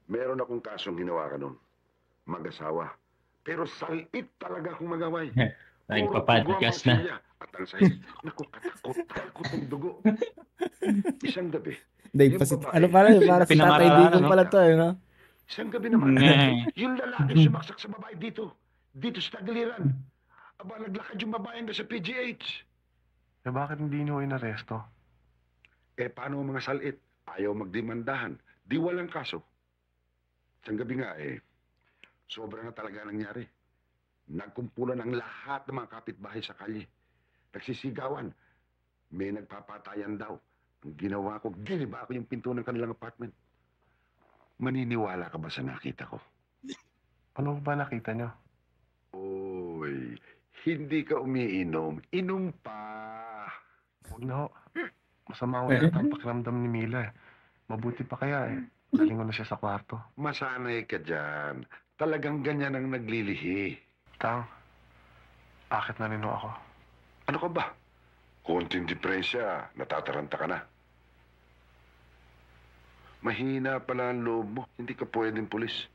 Meron akong kasong hinawakan nun. Mag-asawa. Pero salit talaga akong magaway. Puro tigwang ang Nagpa-podcast na. silya at ang sais. Naku, katakot-takot ang dugo. Isang gabi, Dave, yung ano babae, pala, para si Tatay Pinangaralan, Digong no? pala to, no? isang gabi naman, Nga eh. yung lalaki sumaksak sa babae dito. Dito sa tagiliran. Aba, naglakad yung babae na sa PGH. Eh bakit hindi niyo inaresto? Eh, paano ang mga salit? Ayaw magdemandahan. Di walang kaso. Isang gabi nga eh, sobra na talaga nangyari. Nagkumpulan ang lahat ng mga kapitbahay sa kalye. Nagsisigawan. May nagpapatayan daw. Ang ginawa ko, giniba ko yung pinto ng kanilang apartment. Maniniwala ka ba sa nakita ko? Ano ba nakita niyo? Oy, hindi ka umiinom. Inom pa. Huwag na ho. Masama ko yata ang pakiramdam ni Mila eh. Mabuti pa kaya eh. Galing ko na siya sa kwarto. Masanay ka dyan. Talagang ganyan ang naglilihi. Tang, bakit na rin ho ako? Ano ka ba? Konting diferensya, natataranta ka na. Mahina pala ang loob mo. Hindi ka pwedeng pulis.